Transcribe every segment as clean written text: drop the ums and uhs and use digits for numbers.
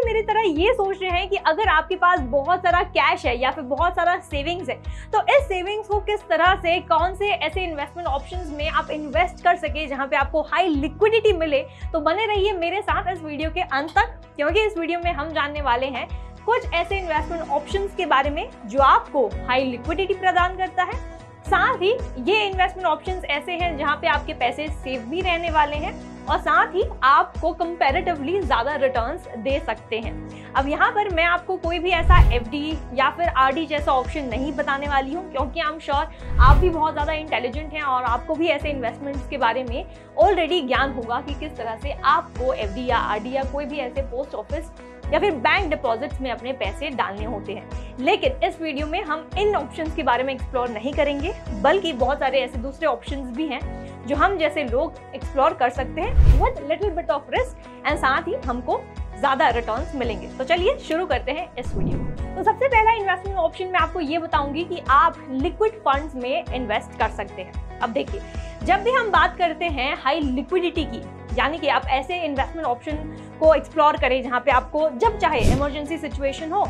मेरी तरह ये सोच रहे हैं कि अगर आपके पास बहुत सारा कैश है या फिर बहुत सारा सेविंग्स है, तो इस सेविंग्स को किस तरह से, कौन से ऐसे इन्वेस्टमेंट ऑप्शंस में आप इन्वेस्ट कर सके जहां पे आपको हाई लिक्विडिटी मिले, तो बने रहिए मेरे साथ इस वीडियो के अंत तक, क्योंकि इस वीडियो में हम जानने वाले हैं कुछ ऐसे इन्वेस्टमेंट ऑप्शंस के बारे में जो आपको हाई लिक्विडिटी प्रदान करता है। साथ ही ये इन्वेस्टमेंट ऑप्शंस ऐसे हैं जहां पे आपके पैसे सेव भी रहने वाले हैं और साथ ही आपको कंपैरेटिवली ज्यादा रिटर्न्स दे सकते हैं। अब यहाँ पर मैं आपको कोई भी ऐसा एफडी या फिर आरडी जैसा ऑप्शन नहीं बताने वाली हूँ, क्योंकि आई एम श्योर आप भी बहुत ज्यादा इंटेलिजेंट हैं और आपको भी ऐसे इन्वेस्टमेंट्स के बारे में ऑलरेडी ज्ञान होगा कि किस तरह से आपको एफडी या आरडी या कोई भी ऐसे पोस्ट ऑफिस या फिर बैंक डिपॉजिट्स में अपने पैसे डालने होते हैं। लेकिन इस वीडियो में हम इन ऑप्शंस के बारे में एक्सप्लोर नहीं करेंगे, बल्कि बहुत सारे ऐसे दूसरे ऑप्शंस भी हैं जो हम जैसे लोग एक्सप्लोर कर सकते हैं with little bit of risk and साथ ही हमको ज्यादा रिटर्न्स मिलेंगे। तो चलिए शुरू करते हैं इस वीडियो को। तो सबसे पहला इन्वेस्टमेंट ऑप्शन मैं आपको ये बताऊंगी कि आप लिक्विड फंड्स में इन्वेस्ट कर सकते हैं। अब देखिए, जब भी हम बात करते हैं हाई लिक्विडिटी की, यानी कि आप ऐसे इन्वेस्टमेंट ऑप्शन को एक्सप्लोर करें जहां पे आपको जब चाहे इमरजेंसी सिचुएशन हो,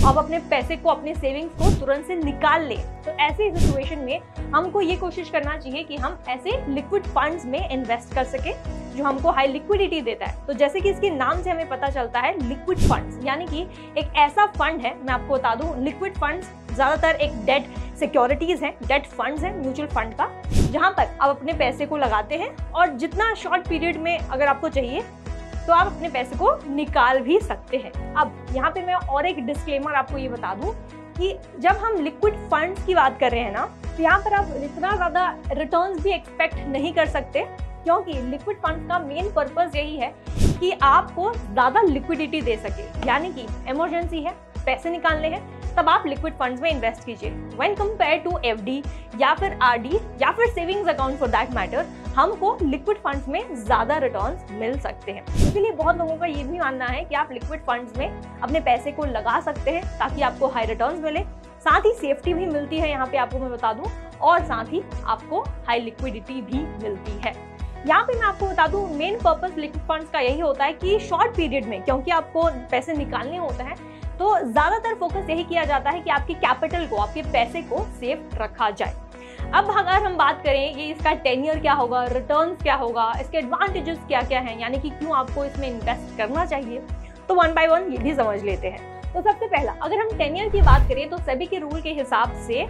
आप अपने पैसे को, अपने सेविंग्स को तुरंत से निकाल लें, तो ऐसे सिचुएशन में हमको ये कोशिश करना चाहिए कि हम ऐसे लिक्विड फंड्स में इन्वेस्ट कर सके जो हमको हाई लिक्विडिटी देता है। तो जैसे कि इसके नाम से हमें पता चलता है लिक्विड फंड्स, यानी कि एक ऐसा फंड है, मैं आपको बता दूं, लिक्विड फंड्स ज्यादातर एक डेट सिक्योरिटीज है, डेट फंड्स है म्यूचुअल फंड का, जहां पर आप अपने पैसे को लगाते हैं और जितना शॉर्ट पीरियड में अगर आपको चाहिए तो आप अपने पैसे को निकाल भी सकते हैं। अब यहाँ पे मैं और एक डिस्क्लेमर आपको ये बता दूं कि जब हम लिक्विड फंड्स की बात कर रहे हैं ना, तो यहाँ पर आप इतना ज्यादा रिटर्न्स भी एक्सपेक्ट नहीं कर सकते, क्योंकि लिक्विड फंड्स का मेन पर्पस यही है कि आपको ज्यादा लिक्विडिटी दे सके, यानी कि इमरजेंसी है, पैसे निकालने हैं, तब आप लिक्विड फंड्स में इन्वेस्ट कीजिए। व्हेन कंपेयर टू एफडी या फिर आरडी या फिर savings account for that matter, हमको लिक्विड फंड्स में ज्यादा रिटर्न्स मिल सकते हैं। इसलिए बहुत लोगों का ये भी मानना है कि आप लिक्विड फंड्स में अपने पैसे को लगा सकते हैं ताकि आपको हाई रिटर्न्स मिले, साथ ही सेफ्टी भी मिलती है, यहाँ पे आपको मैं बता दूं, और साथ ही आपको हाई लिक्विडिटी भी मिलती है। यहाँ पे मैं आपको बता दूं, मेन पर्पस लिक्विड फंड्स का यही होता है कि शॉर्ट पीरियड में, क्योंकि आपको पैसे निकालने होते हैं, तो ज्यादातर फोकस यही किया जाता है कि आपके कैपिटल को, आपके पैसे को सेफ रखा जाए। अब अगर हम बात करें कि इसका टेन्योर क्या होगा, रिटर्न्स क्या होगा, इसके एडवांटेजेस क्या क्या हैं, यानी कि क्यों आपको इसमें इन्वेस्ट करना चाहिए, तो वन बाय वन ये भी समझ लेते हैं। तो सबसे पहला, अगर हम टेन्योर की बात करें तो सेबी के रूल के हिसाब से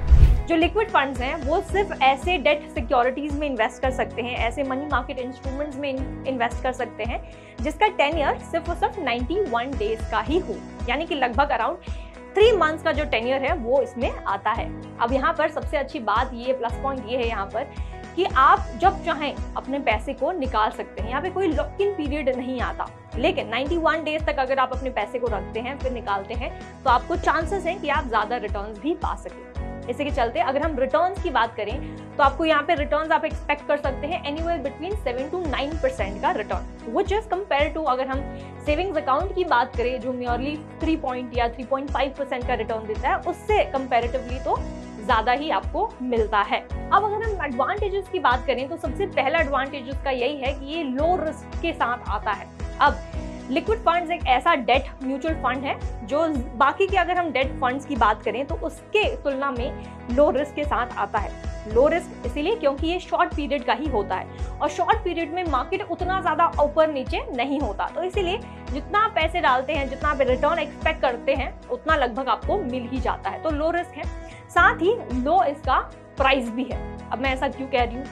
जो लिक्विड फंड्स हैं वो सिर्फ ऐसे डेट सिक्योरिटीज में इन्वेस्ट कर सकते हैं, ऐसे मनी मार्केट इंस्ट्रूमेंट्स में इन्वेस्ट कर सकते हैं जिसका टेन्योर सिर्फ और सिर्फ 91 डेज का ही हो, यानी कि लगभग अराउंड 3 मंथ्स का जो टेन्योर है वो इसमें आता है। अब यहाँ पर सबसे अच्छी बात ये, प्लस पॉइंट ये है यहाँ पर कि आप जब चाहें अपने पैसे को निकाल सकते हैं, यहाँ पे कोई लॉक इन पीरियड नहीं आता। लेकिन 91 डेज तक अगर आप अपने पैसे को रखते हैं फिर निकालते हैं, तो आपको चांसेस हैं कि आप ज्यादा रिटर्न्स भी पा सकें। इसी के चलते अगर हम रिटर्न्स की बात करें तो आपको यहाँ पे रिटर्न्स आप एक्सपेक्ट कर सकते हैं एनीवेयर बिटवीन 7 to 9% का return, which is compare to अगर हम सेविंग्स अकाउंट की बात करें जो मेयरली 3 या 3.5% का रिटर्न देता है, उससे कंपेरेटिवली तो ज्यादा ही आपको मिलता है। अब अगर हम एडवांटेजेस की बात करें तो सबसे पहला एडवांटेज उसका यही है कि ये लो रिस्क के साथ आता है। अब लिक्विड फंड्स एक ऐसा डेट म्यूचुअल फंड है जो बाकी के, अगर हम डेट फंड्स की बात करें तो उसके तुलना में लो रिस्क के साथ आता है। लो रिस्क इसीलिए क्योंकि ये शॉर्ट पीरियड का ही होता है और शॉर्ट पीरियड में मार्केट उतना ज्यादा ऊपर नीचे नहीं होता, तो इसीलिए जितना आप पैसे डालते हैं, जितना आप रिटर्न एक्सपेक्ट करते हैं, उतना लगभग आपको मिल ही जाता है। तो लो रिस्क है, साथ ही लो इसका प्राइस भी है। अब मैं ऐसा क्यों कह रही हूँ,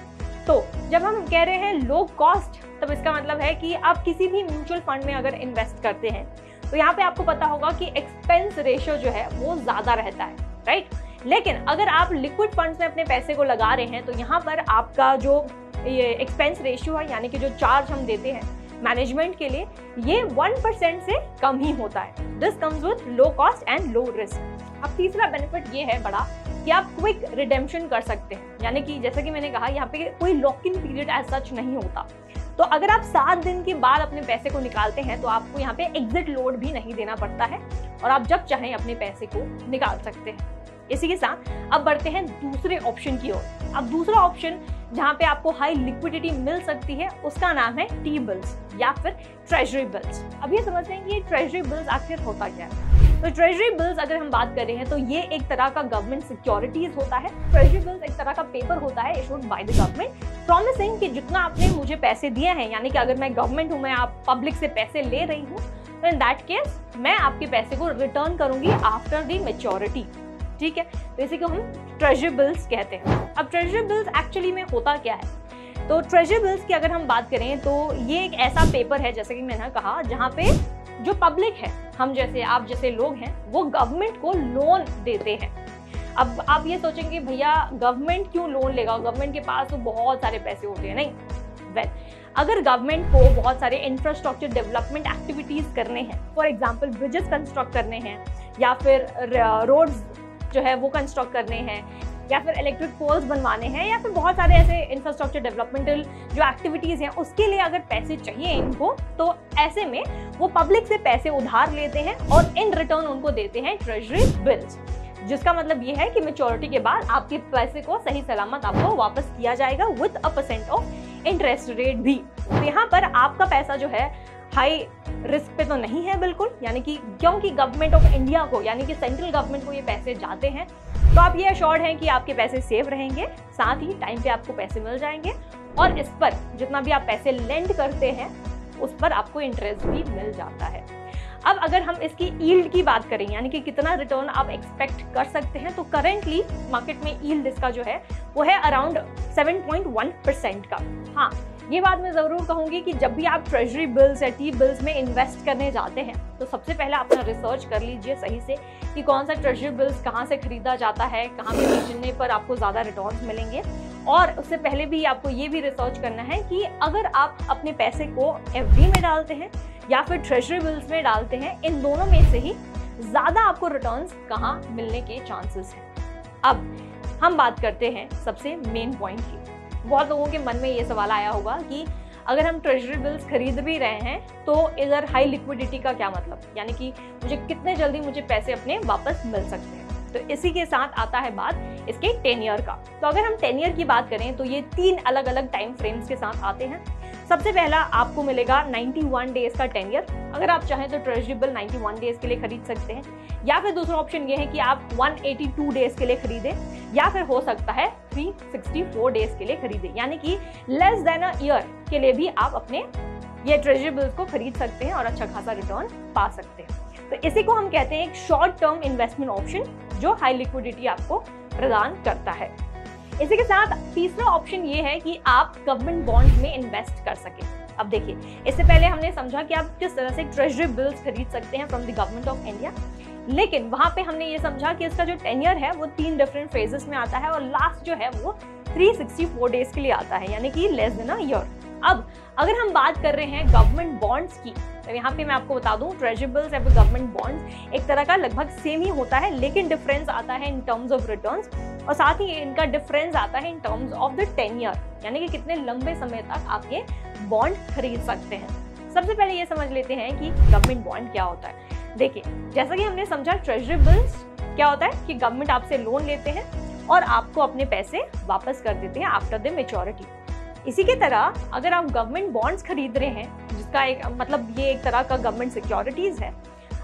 तो जब हम कह रहे हैं लो कॉस्ट, तब इसका मतलब है कि आप किसी भी म्यूचुअल फंड में अगर इन्वेस्ट करते हैं तो यहाँ पे आपको पता होगा कि एक्सपेंस रेशियो जो है वो ज्यादा रहता है, राइट। लेकिन अगर आप लिक्विड फंड्स में अपने पैसे को लगा रहे हैं तो यहाँ पर आपका जो ये एक्सपेंस रेशियो है, यानी कि जो चार्ज हम देते हैं मैनेजमेंट के लिए, ये 1% से कम ही होता है। This comes with low cost and low risk. अब तीसरा बेनिफिट ये है बड़ा कि आप क्विक रिडेम्पशन कर सकते हैं, यानी कि जैसा कि मैंने कहा यहाँ पे कोई lock in period as such नहीं होता। तो अगर आप 7 दिन के बाद अपने पैसे को निकालते हैं तो आपको यहाँ पे एग्जिट लोड भी नहीं देना पड़ता है और आप जब चाहें अपने पैसे को निकाल सकते हैं। इसी के साथ अब बढ़ते हैं दूसरे ऑप्शन की ओर। अब दूसरा ऑप्शन जहां पे आपको हाई लिक्विडिटी मिल सकती है, उसका नाम है टी बिल्स या फिर ट्रेजरी बिल्स। अब ये समझते हैं कि ये ट्रेजरी बिल्स आखिर होता क्या है। तो ट्रेजरी बिल्स अगर हम बात कर रहे हैं तो ये एक तरह का गवर्नमेंट सिक्योरिटीज होता है। ट्रेजरी बिल्स एक तरह का पेपर होता है issued by the government, promising कि जितना आपने मुझे पैसे दिए हैं, यानी कि अगर मैं गवर्नमेंट हूँ, मैं आप पब्लिक से पैसे ले रही हूँ, तो इन दैट केस मैं आपके पैसे को रिटर्न करूंगी आफ्टर द मैच्योरिटी। ठीक है, तो इसी को हम ट्रेजरी बिल्स कहते हैं। अब ट्रेजरी बिल्स एक्चुअली में होता क्या है? तो ट्रेजरी बिल्स की अगर हम बात करें तो ये एक ऐसा पेपर है, जैसे कि मैंने कहा, जहाँ पे जो पब्लिक है, हम जैसे आप जैसे लोग हैं, वो गवर्नमेंट को लोन देते हैं। अब आप ये सोचेंगे भैया गवर्नमेंट क्यों लोन लेगा, गवर्नमेंट के पास तो बहुत सारे पैसे होते हैं। नहीं, वेल अगर गवर्नमेंट को बहुत सारे इंफ्रास्ट्रक्चर डेवलपमेंट एक्टिविटीज करने हैं, फॉर एग्जांपल ब्रिजेस कंस्ट्रक्ट करने हैं, या फिर रोड्स जो है वो कंस्ट्रक्ट करने हैं, या फिर इलेक्ट्रिक पोल्स बनवाने हैं, या फिर बहुत सारे ऐसे इंफ्रास्ट्रक्चर डेवलपमेंटल जो एक्टिविटीज हैं उसके लिए अगर पैसे चाहिए इनको, तो ऐसे में वो पब्लिक से पैसे उधार लेते हैं और इन रिटर्न उनको देते हैं ट्रेजरी बिल्स, जिसका मतलब ये है कि मैच्योरिटी के बाद आपके पैसे को सही सलामत आपको वापस किया जाएगा with a % of interest rate भी। तो यहाँ पर आपका पैसा जो है हाई रिस्क पे तो नहीं है बिल्कुल, यानी कि क्योंकि गवर्नमेंट ऑफ इंडिया को, यानी कि सेंट्रल गवर्नमेंट को ये पैसे जाते हैं, तो आप ये अश्योर्ड हैं कि आपके पैसे सेफ रहेंगे, साथ ही टाइम पे आपको पैसे मिल जाएंगे, और इस पर जितना भी आप पैसे लेंड करते हैं उस पर आपको इंटरेस्ट भी मिल जाता है। अब अगर हम इसकी यील्ड की बात करें, यानी कि कितना रिटर्न आप एक्सपेक्ट कर सकते हैं, तो करेंटली मार्केट में यील्ड इसका जो है वो है अराउंड 7.1% का। हाँ, ये बात मैं जरूर कहूंगी कि जब भी आप ट्रेजरी बिल्स या टी बिल्स में इन्वेस्ट करने जाते हैं तो सबसे पहले अपना रिसर्च कर लीजिए सही से कि कौन सा ट्रेजरी बिल्स कहाँ से खरीदा जाता है, कहाँ पे बेचने पर आपको ज़्यादा रिटर्न्स मिलेंगे। और उससे पहले भी आपको ये भी रिसर्च करना है कि अगर आप अपने पैसे को एफडी में डालते हैं या फिर ट्रेजरी बिल्स में डालते हैं, इन दोनों में से ही ज़्यादा आपको रिटर्न्स कहाँ मिलने के चांसेस हैं। अब हम बात करते हैं सबसे मेन पॉइंट की। बहुत लोगों के मन में ये सवाल आया होगा कि अगर हम ट्रेजरी बिल्स खरीद भी रहे हैं तो इधर हाई लिक्विडिटी का क्या मतलब, यानी कि मुझे कितने जल्दी मुझे पैसे अपने वापस मिल सकते हैं। तो इसी के साथ आता है बात इसके 10 ईयर का। तो अगर हम 10 ईयर की बात करें तो ये 3 अलग अलग टाइम फ्रेम्स के साथ आते हैं। सबसे पहला आपको मिलेगा 91 डेज का 10 ईयर। अगर आप चाहें तो ट्रेजरी बिल 91 डेज के लिए खरीद सकते हैं, या फिर दूसरा ऑप्शन ये है कि आप 182 डेज के लिए खरीदें, या फिर हो सकता है 364 डेज के लिए खरीदें, यानी कि लेस देन अ ईयर के लिए भी आप अपने ये ट्रेजरी बिल्स को खरीद सकते हैं और अच्छा खासा रिटर्न पा सकते हैं। तो इसी को हम कहते हैं एक शॉर्ट टर्म इन्वेस्टमेंट ऑप्शन जो हाई लिक्विडिटी आपको प्रदान करता है। इसी के साथ तीसरा ऑप्शन ये है कि आप गवर्नमेंट बॉन्ड में इन्वेस्ट कर सकें। अब देखिए, इससे पहले हमने समझा कि आप किस तरह से ट्रेजरी बिल्स खरीद सकते हैं from the government of India, लेकिन वहां पे हमने ये समझा कि इसका जो 10 ईयर है वो 3 डिफरेंट फेजेस में आता है और लास्ट जो है वो 364 डेज के लिए आता है, यानी कि लेस देन अ ईयर। अब अगर हम बात कर रहे हैं गवर्नमेंट बॉन्ड्स की, तो यहाँ पे मैं आपको बता दूं ट्रेजरी बिल्स या फिर गवर्नमेंट बॉन्ड्स एक तरह का लगभग सेम ही होता है, लेकिन डिफरेंस आता है इन टर्म्स ऑफ रिटर्न्स, और साथ ही इनका डिफरेंस आता है in terms of the 10 year, यानी कि कितने लंबे समय तक आप ये बॉन्ड खरीद सकते हैं। सबसे पहले ये समझ लेते हैं कि गवर्नमेंट बॉन्ड क्या होता है। देखिए, जैसा कि हमने समझा ट्रेजरी बिल्स क्या होता है कि गवर्नमेंट आपसे लोन लेते हैं और आपको अपने पैसे वापस कर देते हैं आफ्टर द मैच्योरिटी। इसी के तरह अगर आप गवर्नमेंट बॉन्ड्स खरीद रहे हैं, जिसका एक मतलब ये एक तरह का गवर्नमेंट सिक्योरिटीज है,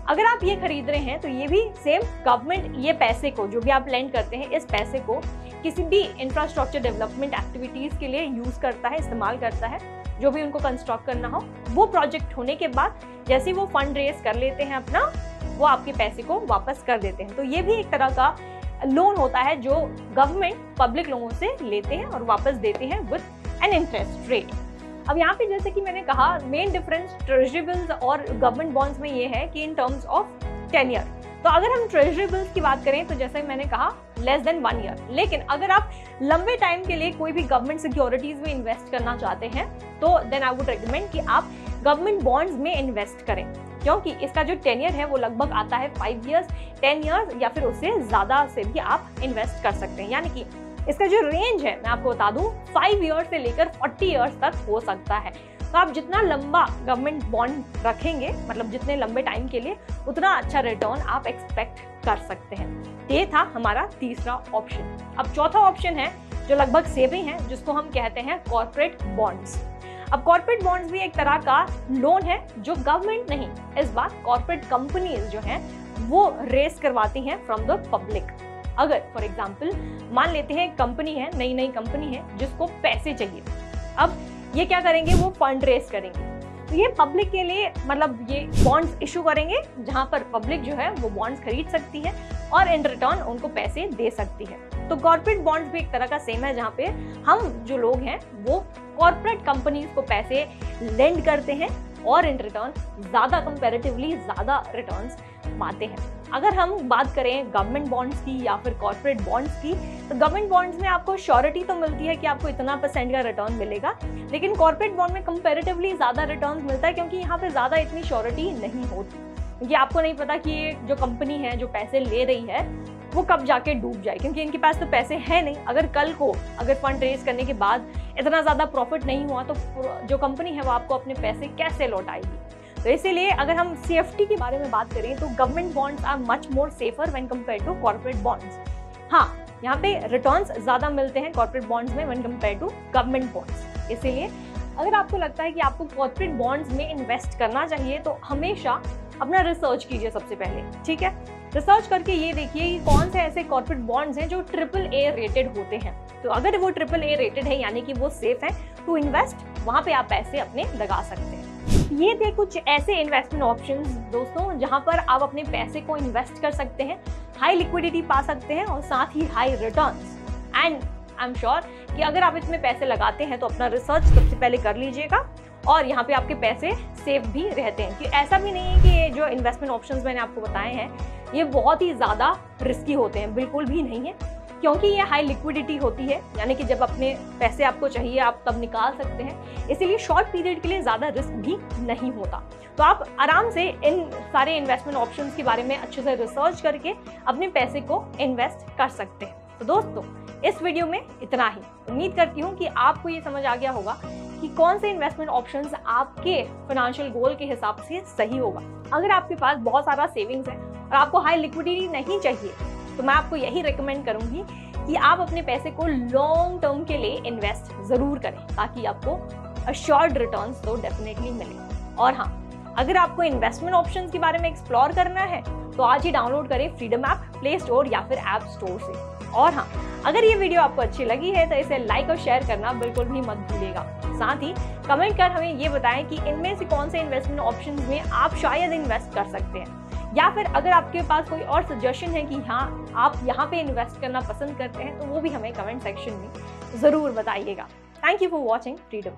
अगर आप ये खरीद रहे हैं तो ये भी सेम गवर्नमेंट ये पैसे को जो भी आप लेंड करते हैं, इस पैसे को किसी भी इंफ्रास्ट्रक्चर डेवलपमेंट एक्टिविटीज के लिए यूज करता है, इस्तेमाल करता है, जो भी उनको कंस्ट्रक्ट करना हो। वो प्रोजेक्ट होने के बाद जैसे वो फंड रेज कर लेते हैं अपना, वो आपके पैसे को वापस कर देते हैं। तो ये भी एक तरह का लोन होता है जो गवर्नमेंट पब्लिक लोगों से लेते हैं और वापस देते हैं विद एन इंटरेस्ट रेट। अब यहाँ पे जैसे कि मैंने कहा, मेन डिफरेंस ट्रेजरी बिल्स और गवर्नमेंट बॉन्ड्स में ये है कि इन टर्म्स ऑफ 10 ईयर। तो अगर हम ट्रेजरी बिल्स की बात करें तो जैसे मैंने कहा लेस देन 1 ईयर, लेकिन अगर आप लंबे टाइम के लिए कोई भी गवर्नमेंट सिक्योरिटीज में इन्वेस्ट करना चाहते हैं तो देन आई वुड रिकमेंड कि आप गवर्नमेंट बॉन्ड्स में इन्वेस्ट करें, क्योंकि इसका जो 10 ईयर है वो लगभग आता है 5 ईयर्स, 10 ईयर्स या फिर उससे ज्यादा से भी आप इन्वेस्ट कर सकते हैं। यानी कि इसका जो रेंज है मैं आपको बता दूं 5 ईयर्स से लेकर 40 ईयर्स तक हो सकता है। तो आप जितना लंबा गवर्नमेंट बॉन्ड रखेंगे, मतलब जितने लंबे टाइम के लिए, उतना अच्छा रिटर्न आप एक्सपेक्ट कर सकते हैं। ये था हमारा तीसरा ऑप्शन। अब चौथा ऑप्शन है जो लगभग सेम ही है, जिसको हम कहते हैं कॉर्पोरेट बॉन्ड्स। अब कॉर्पोरेट बॉन्ड्स भी एक तरह का लोन है जो गवर्नमेंट नहीं, इस बार कॉर्पोरेट कंपनीज जो हैं वो रेस करवाती हैं फ्रॉम द पब्लिक। अगर फॉर एग्जांपल मान लेते हैं कंपनी है, नई कंपनी है जिसको पैसे चाहिए, अब ये क्या करेंगे, वो फंड रेस करेंगे। तो ये पब्लिक के लिए मतलब ये बॉन्ड्स इशू करेंगे जहां पर पब्लिक जो है वो बॉन्ड्स खरीद सकती है और इन रिटर्न उनको पैसे दे सकती है। तो कॉर्पोरेट बॉन्ड्स भी एक तरह का सेम है, जहाँ पे हम जो लोग हैं वो कॉर्पोरेट कंपनीज को पैसे लेंड करते हैं और इन रिटर्न ज्यादा कंपैरेटिवली ज्यादा रिटर्न्स पाते हैं। अगर हम बात करें गवर्नमेंट बॉन्ड्स की या फिर कॉर्पोरेट बॉन्ड्स की, तो गवर्नमेंट बॉन्ड्स में आपको श्योरिटी तो मिलती है कि आपको इतना % का रिटर्न मिलेगा, लेकिन कॉर्पोरेट बॉन्ड में कंपैरेटिवली ज्यादा रिटर्न मिलता है क्योंकि यहाँ पे ज्यादा इतनी श्योरिटी नहीं होती, क्योंकि आपको नहीं पता कि ये जो कंपनी है जो पैसे ले रही है वो कब जाके डूब जाए, क्योंकि इनके पास तो पैसे हैं नहीं। अगर कल को अगर फंड रेज करने के बाद इतना ज्यादा प्रॉफिट नहीं हुआ तो जो कंपनी है वो आपको अपने पैसे कैसे लौटाएगी। तो इसीलिए अगर हम सेफ्टी के बारे में बात करें तो government bonds are much more safer when compare to corporate bonds. हाँ, यहाँ पे रिटर्न्स ज्यादा मिलते हैं कॉर्पोरेट बॉन्ड्स में when compare to government bonds. इसीलिए अगर आपको लगता है कि आपको कॉर्पोरेट बॉन्ड्स में इन्वेस्ट करना चाहिए तो हमेशा अपना रिसर्च कीजिए सबसे पहले, ठीक है। रिसर्च करके ये देखिए कि कौन से ऐसे कॉर्पोरेट बॉन्ड्स हैं जो AAA रेटेड होते हैं। तो अगर वो AAA रेटेड है यानी कि वो सेफ है टू इन्वेस्ट, वहां पे आप पैसे अपने लगा सकते हैं। ये थे कुछ ऐसे इन्वेस्टमेंट ऑप्शंस दोस्तों जहां पर आप अपने पैसे को इन्वेस्ट कर सकते हैं, हाई लिक्विडिटी पा सकते हैं और साथ ही high returns. And I am sure कि अगर आप इसमें पैसे लगाते हैं तो अपना रिसर्च सबसे पहले कर लीजिएगा और यहाँ पे आपके पैसे सेफ भी रहते हैं। कि ऐसा भी नहीं है कि ये जो इन्वेस्टमेंट ऑप्शंस मैंने आपको बताए हैं ये बहुत ही ज़्यादा रिस्की होते हैं, बिल्कुल भी नहीं है, क्योंकि ये हाई लिक्विडिटी होती है, यानी कि जब अपने पैसे आपको चाहिए आप तब निकाल सकते हैं, इसीलिए शॉर्ट पीरियड के लिए ज़्यादा रिस्क भी नहीं होता। तो आप आराम से इन सारे इन्वेस्टमेंट ऑप्शंस के बारे में अच्छे से रिसर्च करके अपने पैसे को इन्वेस्ट कर सकते हैं। तो दोस्तों इस वीडियो में इतना ही। उम्मीद करती हूँ कि आपको ये समझ आ गया होगा कि कौन से इन्वेस्टमेंट ऑप्शंस आपके फाइनेंशियल गोल के हिसाब से सही होगा। अगर आपके पास बहुत सारा सेविंग्स है और आपको हाई लिक्विडिटी नहीं चाहिए तो मैं आपको यही रिकमेंड करूंगी कि आप अपने पैसे को लॉन्ग टर्म के लिए इन्वेस्ट जरूर करें ताकि आपको अश्योर्ड रिटर्न्स तो डेफिनेटली मिले। और हाँ, अगर आपको इन्वेस्टमेंट ऑप्शंस के बारे में एक्सप्लोर करना है तो आज ही डाउनलोड करें फ्रीडम ऐप प्ले स्टोर या फिर ऐप स्टोर से। और हाँ, अगर ये वीडियो आपको अच्छी लगी है तो इसे लाइक और शेयर करना बिल्कुल भी मत भूलिएगा। साथ ही कमेंट कर हमें ये बताएं कि इनमें से कौन से इन्वेस्टमेंट ऑप्शंस में आप शायद इन्वेस्ट कर सकते हैं, या फिर अगर आपके पास कोई और सजेशन है कि हाँ आप यहाँ पे इन्वेस्ट करना पसंद करते हैं तो वो भी हमें कमेंट सेक्शन में जरूर बताइएगा। Thank you for watching freedom.